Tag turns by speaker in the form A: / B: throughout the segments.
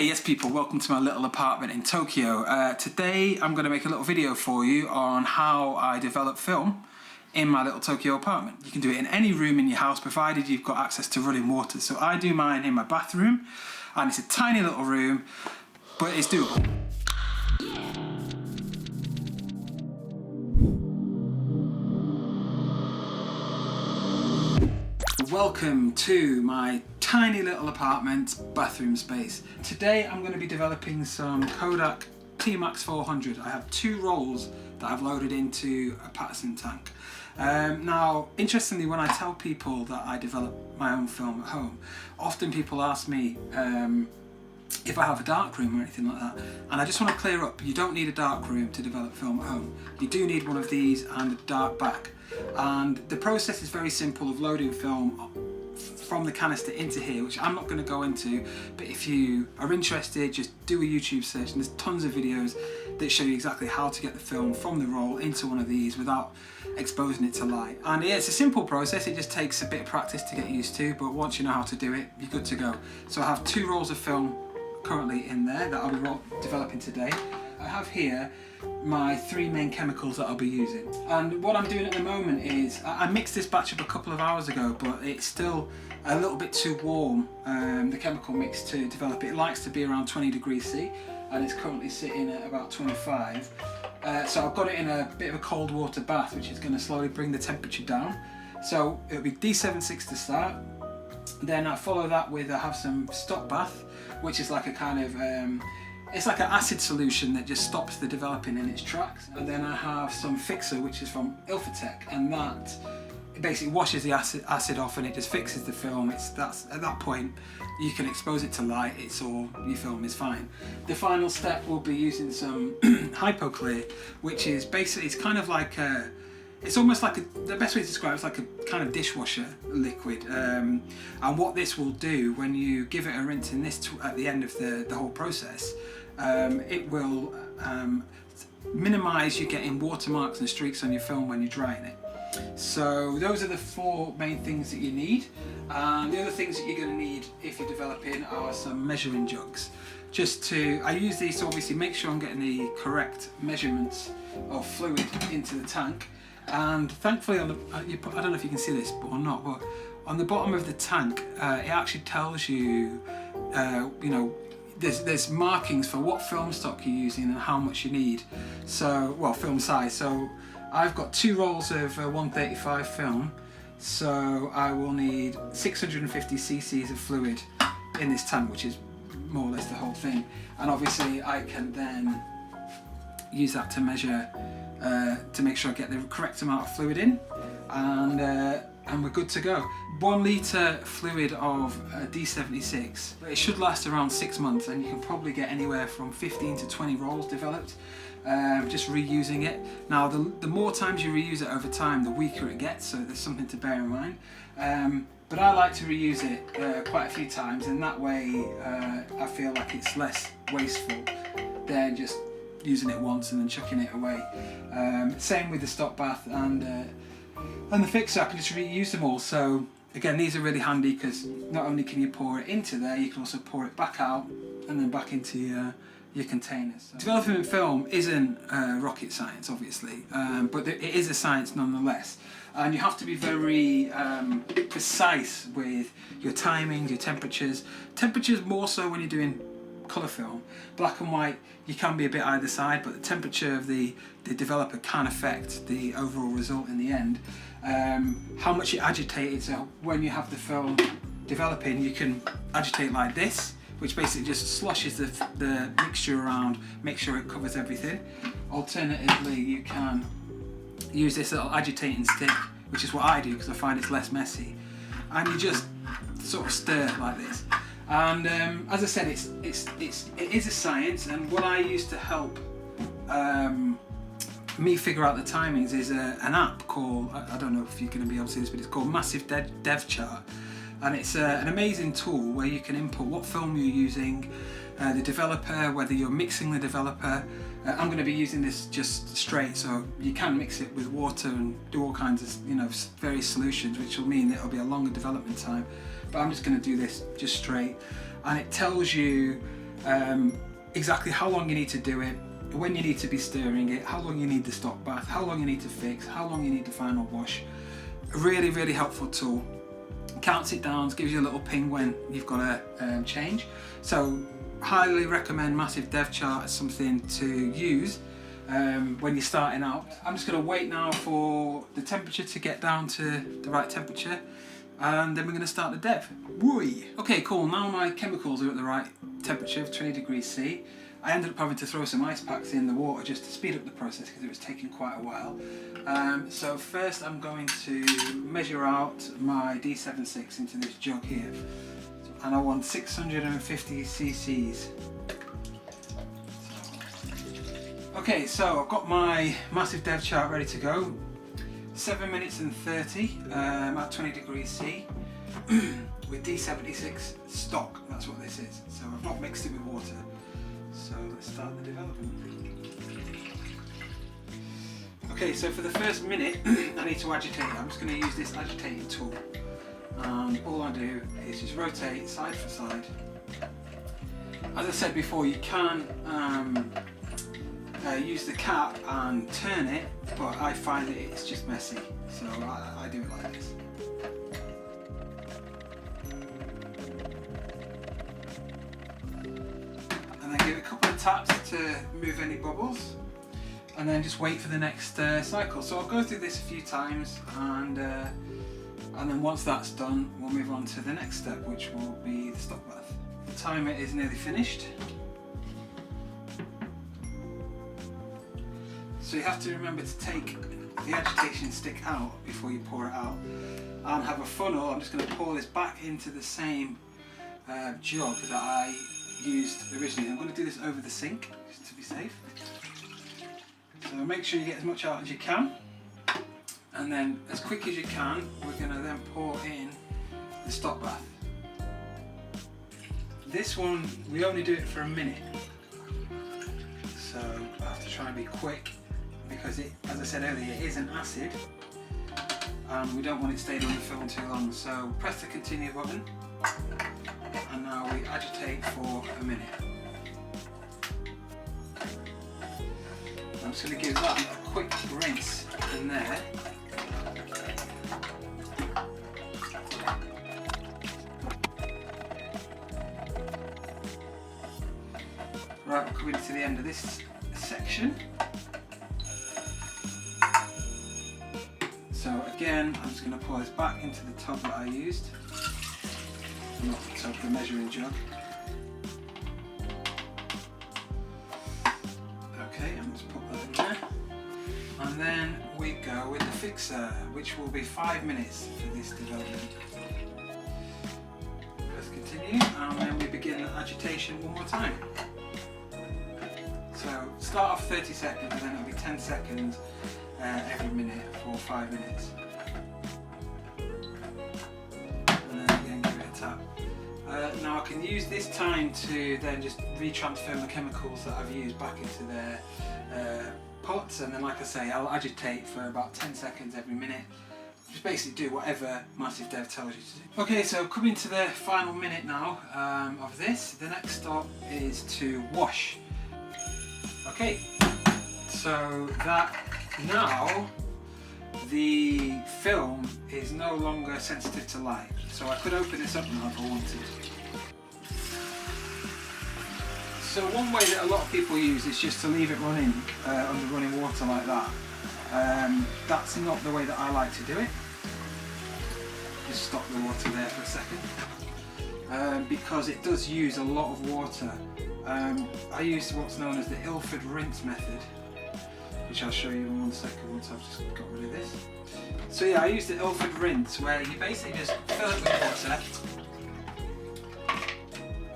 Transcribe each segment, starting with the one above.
A: Yes people, welcome to my little apartment in Tokyo. Today I'm going to make a little video for you on how I develop film in my little Tokyo apartment. You can do it in any room in your house provided you've got access to running water. So I do mine in my bathroom, and it's a tiny little room, but it's doable. Welcome to my tiny little apartment bathroom space. Today I'm going to be developing some Kodak T-Max 400. I have two rolls that I've loaded into a Paterson tank. Now, interestingly, when I tell people that I develop my own film at home, often people ask me if I have a dark room or anything like that. And I just want to clear up, you don't need a dark room to develop film at home. You do need one of these and a dark back. And the process is very simple of loading film from the canister into here, which I'm not going to go into, but if you are interested, just do a YouTube search and there's tons of videos that show you exactly how to get the film from the roll into one of these without exposing it to light. And yeah, it's a simple process, it just takes a bit of practice to get used to, but once you know how to do it, you're good to go. So I have two rolls of film currently in there that I'll be developing today. I have here my three main chemicals that I'll be using, and what I'm doing at the moment is I mixed this batch up a couple of hours ago, but it's still a little bit too warm, the chemical mix, to develop it. It likes to be around 20 degrees C and it's currently sitting at about 25, so I've got it in a bit of a cold water bath, which is going to slowly bring the temperature down. So it'll be D76 to start, then I follow that with I have some stop bath, which is like a kind of it's like an acid solution that just stops the developing in its tracks. And then I have some fixer, which is from Ilfotec, and that it basically washes the acid off and it just fixes the film. That's at that point you can expose it to light, it's all, your film is fine. The final step will be using some Hypoclear, which is basically, it's kind of like a, it's almost like the best way to describe it is like a kind of dishwasher liquid, and what this will do when you give it a rinse in this at the end of the whole process, it will minimise you getting watermarks and streaks on your film when you're drying it. So those are the four main things that you need, and the other things that you're going to need if you're developing are some measuring jugs. I use these to obviously make sure I'm getting the correct measurements of fluid into the tank. And thankfully, I don't know if you can see this or not, but on the bottom of the tank, it actually tells you, you know, there's markings for what film stock you're using and how much you need. So, well, film size. So I've got two rolls of 135 film, so I will need 650 cc's of fluid in this tank, which is more or less the whole thing. And obviously, I can then use that to measure, to make sure I get the correct amount of fluid in, and we're good to go. 1 litre fluid of D76, it should last around 6 months, and you can probably get anywhere from 15 to 20 rolls developed, just reusing it. Now the more times you reuse it over time, the weaker it gets, so there's something to bear in mind. But I like to reuse it quite a few times, and that way I feel like it's less wasteful than just using it once and then chucking it away. Same with the stop bath and the fixer, I can just reuse them all. So again, these are really handy because not only can you pour it into there, you can also pour it back out and then back into your containers. So developing film isn't rocket science, obviously, but it is a science nonetheless. And you have to be very precise with your timings, your temperatures. Temperatures more so when you're doing colour film. Black and white, you can be a bit either side, but the temperature of the developer can affect the overall result in the end. How much you agitate it, so when you have the film developing, you can agitate like this, which basically just sloshes the mixture around, make sure it covers everything. Alternatively, you can use this little agitating stick, which is what I do because I find it's less messy, and you just sort of stir it like this. And as I said, it is a science, and what I use to help me figure out the timings is an app called, I don't know if you're going to be able to see this, but it's called Massive Dev Chart, and it's an amazing tool where you can input what film you're using, the developer, whether you're mixing the developer. I'm going to be using this just straight, so you can mix it with water and do all kinds of, you know, various solutions, which will mean that it'll be a longer development time. But I'm just going to do this just straight, and it tells you exactly how long you need to do it, when you need to be stirring it, how long you need the stop bath, how long you need to fix, how long you need the final wash. A really, really helpful tool. Counts it down, gives you a little ping when you've got to change. So highly recommend Massive Dev Chart as something to use when you're starting out. I'm just going to wait now for the temperature to get down to the right temperature, and then we're going to start the dev. Woo! Okay, cool. Now my chemicals are at the right temperature of 20 degrees C. I ended up having to throw some ice packs in the water just to speed up the process because it was taking quite a while. So first I'm going to measure out my D76 into this jug here, and I want 650 cc's. Okay, so I've got my Massive Dev Chart ready to go. 7 minutes and 30 at 20 degrees C with D76 stock, that's what this is. So I've not mixed it with water. So let's start the development. Okay, so for the first minute I need to agitate it. I'm just going to use this agitating tool, and all I do is just rotate side for side. As I said before, you can use the cap and turn it, but I find that it's just messy, so I do it like this. And then give it a couple of taps to move any bubbles, and then just wait for the next cycle. So I'll go through this a few times, and then once that's done, we'll move on to the next step, which will be the stop bath. The timer is nearly finished. So you have to remember to take the agitation stick out before you pour it out, and have a funnel. I'm just going to pour this back into the same jug that I used originally. I'm going to do this over the sink just to be safe. So make sure you get as much out as you can, and then as quick as you can we're going to then pour in the stop bath. This one we only do it for a minute, so I have to try and be quick because it, as I said earlier, it is an acid and we don't want it staying on the film too long. So press the continue button, and now we agitate for a minute. I'm just going to give that a quick rinse in there. Right, we're coming to the end of this section. So again, I'm just going to pour this back into the tub that I used, not the tub, the measuring jug. Okay, and just put that in there. And then we go with the fixer, which will be 5 minutes for this development. Press continue, and then we begin agitation one more time. So start off 30 seconds, and then it'll be 10 seconds every minute for 5 minutes. And then again give it a tap. Now I can use this time to then just retransfer my chemicals that I've used back into their pots, and then like I say, I'll agitate for about 10 seconds every minute. Just basically do whatever Massive Dev tells you to do. Okay, so coming to the final minute now of this, the next stop is to wash. Okay, so that now the film is no longer sensitive to light, so I could open this up now if I wanted. So one way that a lot of people use is just to leave it running under running water like that. That's not the way that I like to do it. Just stop the water there for a second, because it does use a lot of water. I use what's known as the Ilford rinse method, which I'll show you in 1 second once I've just got rid of this. So yeah, I use the Ilford rinse, where you basically just fill it with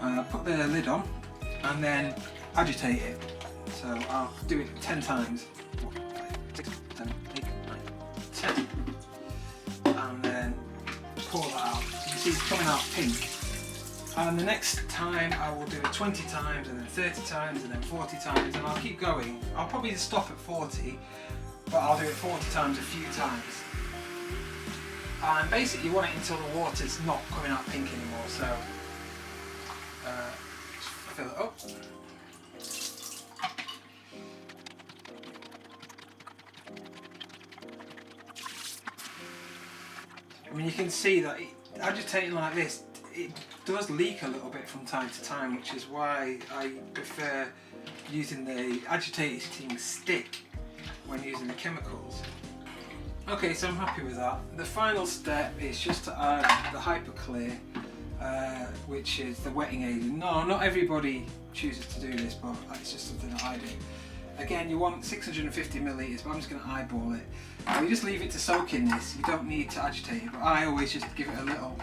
A: water, put the lid on, and then agitate it. So I'll do it 10 times. 4, 5, 6, 7, 8, 9, 10. And then pour that out. So you see it's coming out pink. And the next time I will do it 20 times, and then 30 times, and then 40 times, and I'll keep going. I'll probably just stop at 40, but I'll do it 40 times a few times. And basically you want it until the water's not coming out pink anymore, so fill it up. I mean, you can see that agitating like this, it does leak a little bit from time to time, which is why I prefer using the agitating stick when using the chemicals. Okay, so I'm happy with that. The final step is just to add the Hyperclear, which is the wetting agent. No, not everybody chooses to do this, but it's just something that I do. Again, you want 650 millilitres, but I'm just going to eyeball it. You just leave it to soak in this. You don't need to agitate it, but I always just give it a little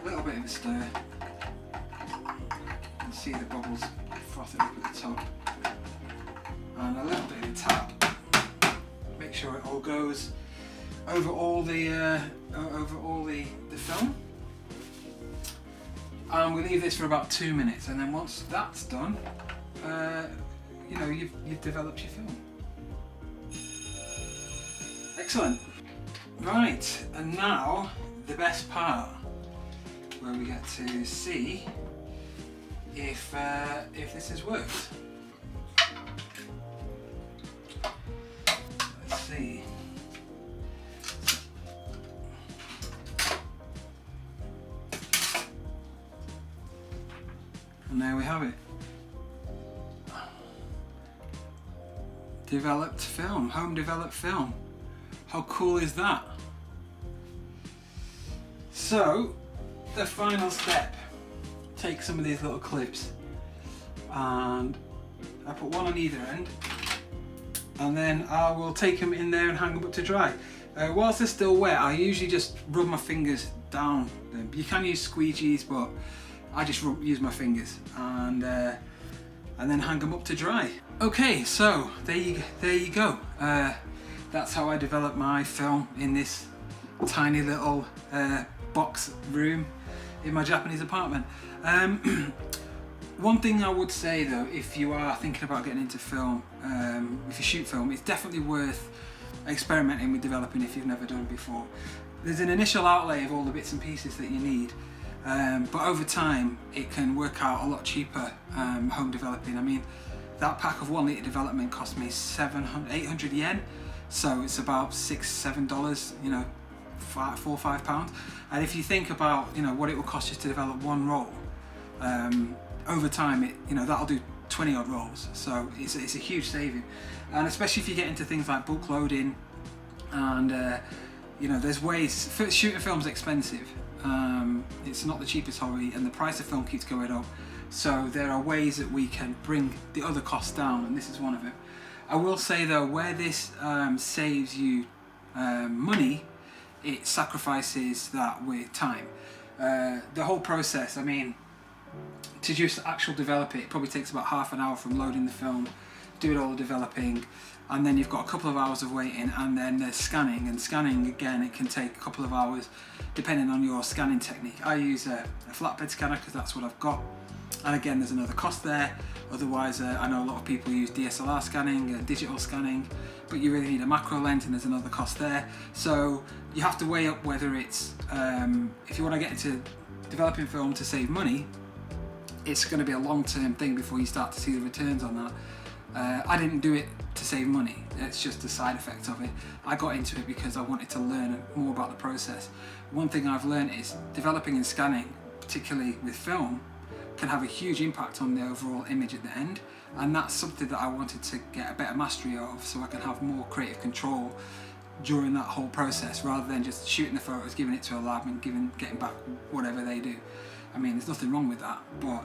A: bit of a stir. You can see the bubbles frothing up at the top, and a little bit of a tap. Make sure it all goes over all the film. And we leave this for about 2 minutes, and then once that's done, you know, you've developed your film. Excellent. Right, and now the best part, where we get to see if this has worked. Let's see. And there we have it. Developed film, home developed film. How cool is that? So, the final step, take some of these little clips and I put one on either end, and then I will take them in there and hang them up to dry. Whilst they're still wet, I usually just rub my fingers down them. You can use squeegees, but I just use my fingers and then hang them up to dry. Okay, so there you go. That's how I develop my film in this tiny little box room in my Japanese apartment. One thing I would say though, if you are thinking about getting into film, if you shoot film, it's definitely worth experimenting with developing if you've never done it before. There's an initial outlay of all the bits and pieces that you need, but over time it can work out a lot cheaper home developing. I mean, that pack of 1 litre development cost me 800 yen, so it's about $6-7, you know, £4 or £5. And if you think about, you know, what it will cost you to develop one roll, over time, you know, that'll do 20 odd rolls. So it's a huge saving, and especially if you get into things like bulk loading, and you know, there's ways. Shooting film's expensive. It's not the cheapest hobby, and the price of film keeps going up. So there are ways that we can bring the other costs down, and this is one of them. I will say though, where this saves you money, it sacrifices that with time. The whole process, I mean, to just actually develop it probably takes about half an hour from loading the film, doing all the developing, and then you've got a couple of hours of waiting, and then there's scanning, and scanning again, it can take a couple of hours depending on your scanning technique. I use a flatbed scanner because that's what I've got, and again there's another cost there. Otherwise, I know a lot of people use DSLR scanning, digital scanning, but you really need a macro lens, and there's another cost there. So you have to weigh up whether it's, if you want to get into developing film to save money, it's going to be a long-term thing before you start to see the returns on that. I didn't do it to save money, it's just a side effect of it. I got into it because I wanted to learn more about the process. One thing I've learned is developing and scanning, particularly with film, can have a huge impact on the overall image at the end, and that's something that I wanted to get a better mastery of, so I can have more creative control during that whole process, rather than just shooting the photos, giving it to a lab and getting back whatever they do. I mean, there's nothing wrong with that, but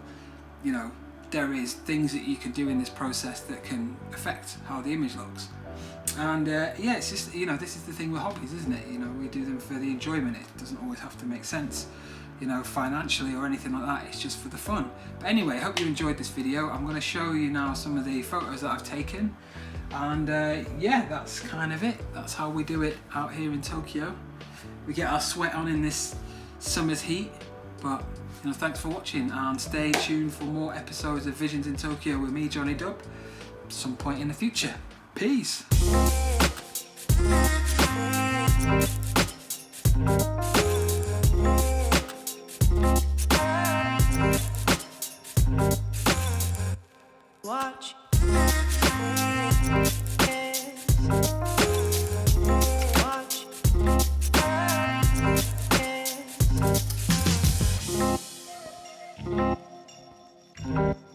A: you know, there is things that you can do in this process that can affect how the image looks. And yeah, it's just, you know, this is the thing with hobbies, isn't it? You know, we do them for the enjoyment. It doesn't always have to make sense, you know, financially or anything like that. It's just for the fun. But anyway, I hope you enjoyed this video. I'm going to show you now some of the photos that I've taken, and yeah, that's kind of it. That's how we do it out here in Tokyo. We get our sweat on in this summer's heat. But you know, thanks for watching, and stay tuned for more episodes of Visions in Tokyo with me, Johnny Dub, at some point in the future. Peace. bye.